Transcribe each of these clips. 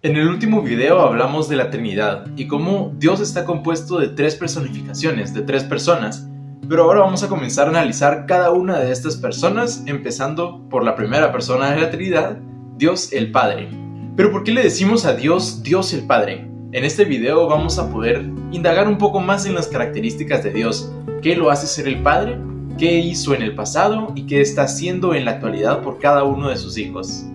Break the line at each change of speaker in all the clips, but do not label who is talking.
En el último video hablamos de la Trinidad y cómo Dios está compuesto de 3 personificaciones, de 3 personas, pero ahora vamos a comenzar a analizar cada una de estas personas, empezando por la primera persona de la Trinidad, Dios el Padre. Pero ¿por qué le decimos a Dios, Dios el Padre? En este video vamos a poder indagar un poco más en las características de Dios, qué lo hace ser el Padre, qué hizo en el pasado y qué está haciendo en la actualidad por cada uno de sus hijos.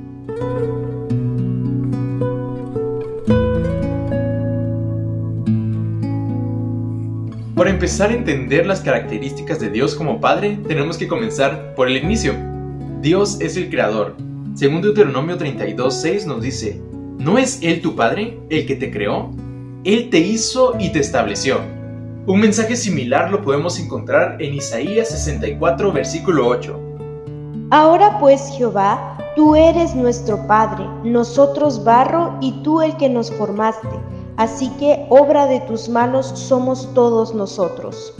Para empezar a entender las características de Dios como Padre, tenemos que comenzar por el inicio. Dios es el Creador. Según Deuteronomio 32:6 nos dice: ¿no es Él tu Padre, el que te creó? Él te hizo y te estableció. Un mensaje similar lo podemos encontrar en Isaías 64, versículo 8.
Ahora pues, Jehová, tú eres nuestro Padre, nosotros barro y tú el que nos formaste. Así que obra de tus manos somos todos nosotros.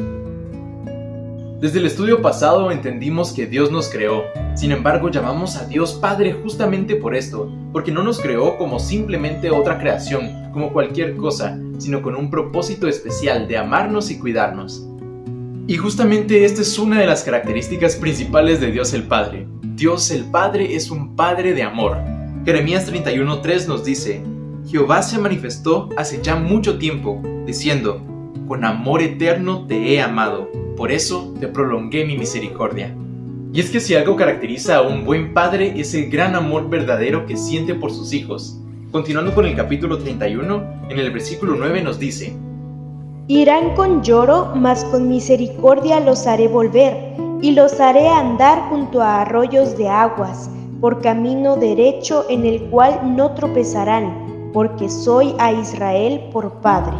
Desde el estudio pasado entendimos que Dios nos creó. Sin embargo, llamamos a Dios Padre justamente por esto, porque no nos creó como simplemente otra creación, como cualquier cosa, sino con un propósito especial de amarnos y cuidarnos. Y justamente esta es una de las características principales de Dios el Padre. Dios el Padre es un Padre de amor. Jeremías 31:3 nos dice: Jehová se manifestó hace ya mucho tiempo, diciendo: con amor eterno te he amado, por eso te prolongué mi misericordia. Y es que si algo caracteriza a un buen padre es el gran amor verdadero que siente por sus hijos. Continuando con el capítulo 31, en el versículo 9 nos dice:
irán con lloro, mas con misericordia los haré volver, y los haré andar junto a arroyos de aguas, por camino derecho en el cual no tropezarán, porque soy a Israel por padre.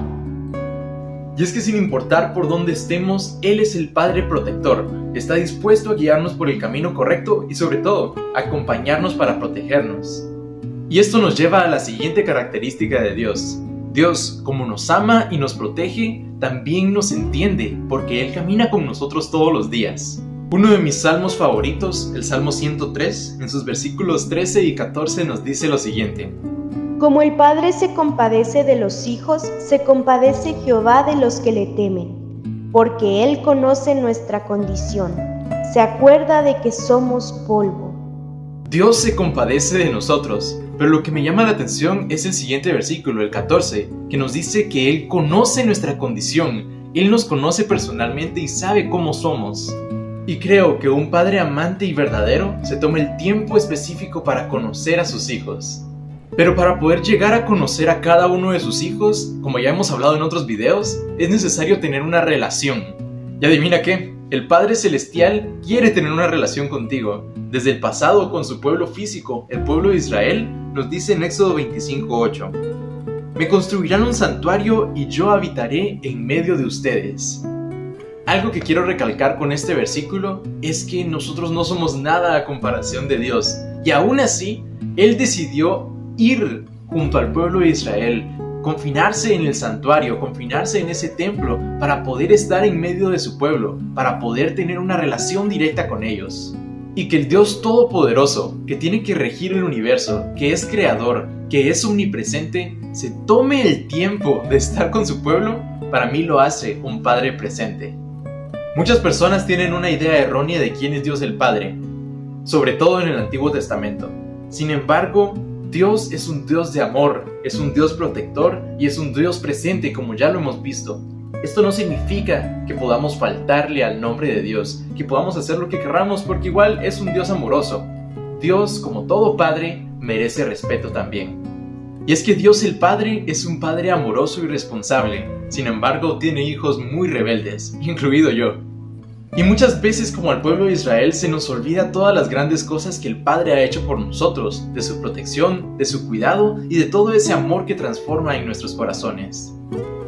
Y es que sin importar por dónde estemos, Él es el Padre protector. Está dispuesto a guiarnos por el camino correcto y sobre todo, a acompañarnos para protegernos. Y esto nos lleva a la siguiente característica de Dios. Dios, como nos ama y nos protege, también nos entiende, porque Él camina con nosotros todos los días. Uno de mis salmos favoritos, el Salmo 103, en sus versículos 13 y 14 nos dice lo siguiente:
como el Padre se compadece de los hijos, se compadece Jehová de los que le temen, porque Él conoce nuestra condición, se acuerda de que somos polvo.
Dios se compadece de nosotros, pero lo que me llama la atención es el siguiente versículo, el 14, que nos dice que Él conoce nuestra condición, Él nos conoce personalmente y sabe cómo somos. Y creo que un padre amante y verdadero se toma el tiempo específico para conocer a sus hijos. Pero para poder llegar a conocer a cada uno de sus hijos, como ya hemos hablado en otros videos, es necesario tener una relación. Y adivina qué, el Padre Celestial quiere tener una relación contigo. Desde el pasado con su pueblo físico, el pueblo de Israel, nos dice en Éxodo 25:8: me construirán un santuario y yo habitaré en medio de ustedes. Algo que quiero recalcar con este versículo es que nosotros no somos nada a comparación de Dios. Y aún así, Él decidió ir junto al pueblo de Israel, confinarse en el santuario, confinarse en ese templo para poder estar en medio de su pueblo, para poder tener una relación directa con ellos. Y que el Dios Todopoderoso, que tiene que regir el universo, que es creador, que es omnipresente, se tome el tiempo de estar con su pueblo, para mí lo hace un Padre presente. Muchas personas tienen una idea errónea de quién es Dios el Padre, sobre todo en el Antiguo Testamento. Sin embargo, Dios es un Dios de amor, es un Dios protector y es un Dios presente, como ya lo hemos visto. Esto no significa que podamos faltarle al nombre de Dios, que podamos hacer lo que querramos, porque igual es un Dios amoroso. Dios, como todo padre, merece respeto también. Y es que Dios el Padre es un Padre amoroso y responsable. Sin embargo, tiene hijos muy rebeldes, incluido yo. Y muchas veces, como al pueblo de Israel, se nos olvida todas las grandes cosas que el Padre ha hecho por nosotros, de su protección, de su cuidado y de todo ese amor que transforma en nuestros corazones.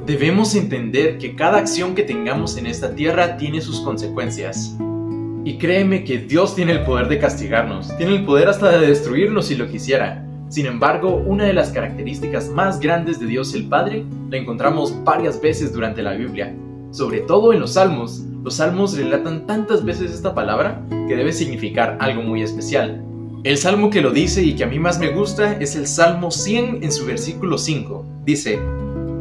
Debemos entender que cada acción que tengamos en esta tierra tiene sus consecuencias. Y créeme que Dios tiene el poder de castigarnos, tiene el poder hasta de destruirnos si lo quisiera. Sin embargo, una de las características más grandes de Dios el Padre la encontramos varias veces durante la Biblia, sobre todo en los Salmos. Los Salmos relatan tantas veces esta palabra que debe significar algo muy especial. El salmo que lo dice y que a mí más me gusta es el Salmo 100 en su versículo 5. Dice: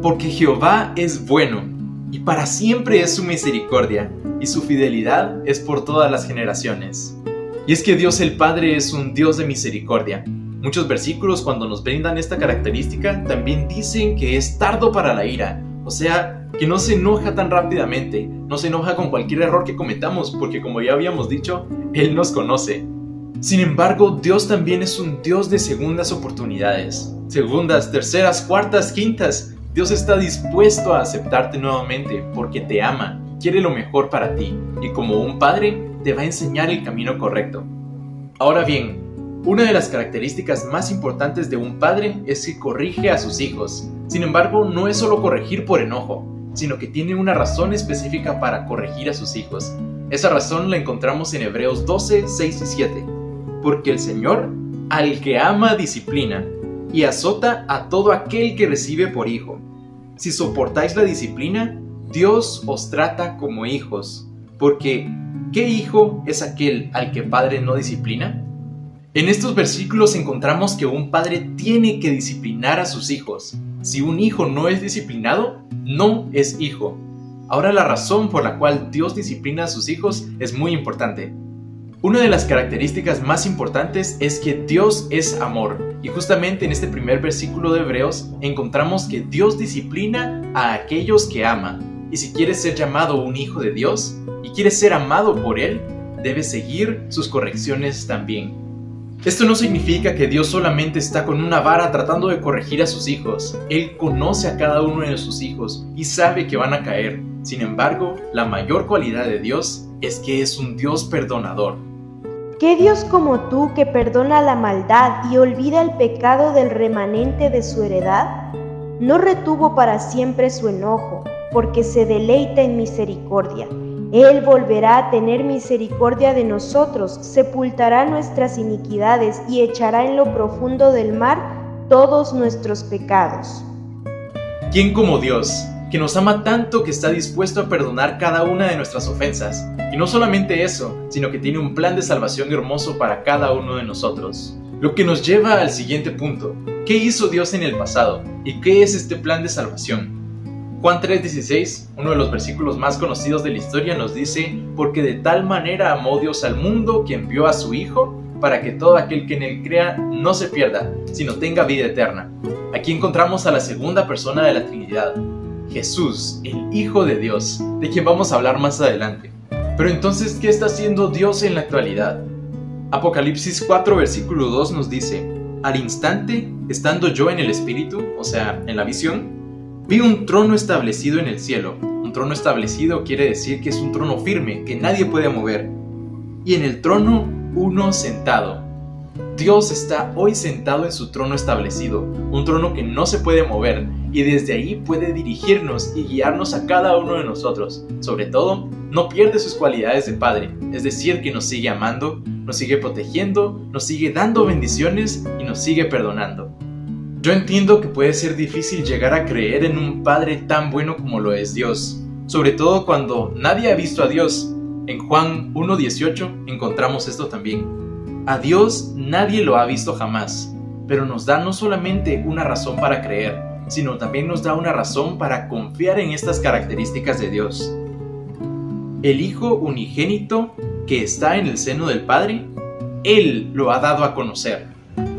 porque Jehová es bueno, y para siempre es su misericordia, y su fidelidad es por todas las generaciones. Y es que Dios el Padre es un Dios de misericordia. Muchos versículos, cuando nos brindan esta característica, también dicen que es tardo para la ira, o sea, que no se enoja tan rápidamente, no se enoja con cualquier error que cometamos, porque como ya habíamos dicho, Él nos conoce. Sin embargo, Dios también es un Dios de segundas oportunidades. Segundas, terceras, cuartas, quintas. Dios está dispuesto a aceptarte nuevamente porque te ama, quiere lo mejor para ti y como un padre te va a enseñar el camino correcto. Ahora bien, una de las características más importantes de un padre es que corrige a sus hijos. Sin embargo, no es solo corregir por enojo, sino que tiene una razón específica para corregir a sus hijos. Esa razón la encontramos en Hebreos 12, 6 y 7. Porque el Señor, al que ama, disciplina, y azota a todo aquel que recibe por hijo. Si soportáis la disciplina, Dios os trata como hijos. Porque, ¿qué hijo es aquel al que padre no disciplina? En estos versículos encontramos que un padre tiene que disciplinar a sus hijos. Si un hijo no es disciplinado, no es hijo. Ahora la razón por la cual Dios disciplina a sus hijos es muy importante. Una de las características más importantes es que Dios es amor. Y justamente en este primer versículo de Hebreos encontramos que Dios disciplina a aquellos que ama. Y si quieres ser llamado un hijo de Dios y quieres ser amado por Él, debes seguir sus correcciones también. Esto no significa que Dios solamente está con una vara tratando de corregir a sus hijos. Él conoce a cada uno de sus hijos y sabe que van a caer. Sin embargo, la mayor cualidad de Dios es que es un Dios perdonador.
¿Qué Dios como tú que perdona la maldad y olvida el pecado del remanente de su heredad? No retuvo para siempre su enojo, porque se deleita en misericordia. Él volverá a tener misericordia de nosotros, sepultará nuestras iniquidades y echará en lo profundo del mar todos nuestros pecados.
¿Quién como Dios, que nos ama tanto que está dispuesto a perdonar cada una de nuestras ofensas? Y no solamente eso, sino que tiene un plan de salvación hermoso para cada uno de nosotros. Lo que nos lleva al siguiente punto. ¿Qué hizo Dios en el pasado? ¿Y qué es este plan de salvación? Juan 3:16, uno de los versículos más conocidos de la historia, nos dice: porque de tal manera amó Dios al mundo que envió a su Hijo, para que todo aquel que en él crea no se pierda, sino tenga vida eterna. Aquí encontramos a la segunda persona de la Trinidad, Jesús, el Hijo de Dios, de quien vamos a hablar más adelante. Pero entonces, ¿qué está haciendo Dios en la actualidad? Apocalipsis 4, versículo 2 nos dice: al instante, estando yo en el Espíritu, o sea, en la visión, vi un trono establecido en el cielo. Un trono establecido quiere decir que es un trono firme, que nadie puede mover. Y en el trono, uno sentado. Dios está hoy sentado en su trono establecido, un trono que no se puede mover, y desde ahí puede dirigirnos y guiarnos a cada uno de nosotros. Sobre todo, no pierde sus cualidades de Padre, es decir, que nos sigue amando, nos sigue protegiendo, nos sigue dando bendiciones y nos sigue perdonando. Yo entiendo que puede ser difícil llegar a creer en un Padre tan bueno como lo es Dios, sobre todo cuando nadie ha visto a Dios. En Juan 1:18 encontramos esto también. A Dios nadie lo ha visto jamás, pero nos da no solamente una razón para creer, sino también nos da una razón para confiar en estas características de Dios. El Hijo unigénito que está en el seno del Padre, Él lo ha dado a conocer.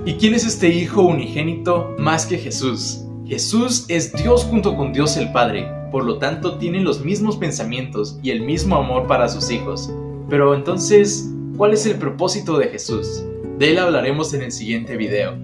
¿Y quién es este Hijo unigénito más que Jesús? Jesús es Dios junto con Dios el Padre, por lo tanto tiene los mismos pensamientos y el mismo amor para sus hijos. Pero entonces, ¿cuál es el propósito de Jesús? De él hablaremos en el siguiente video.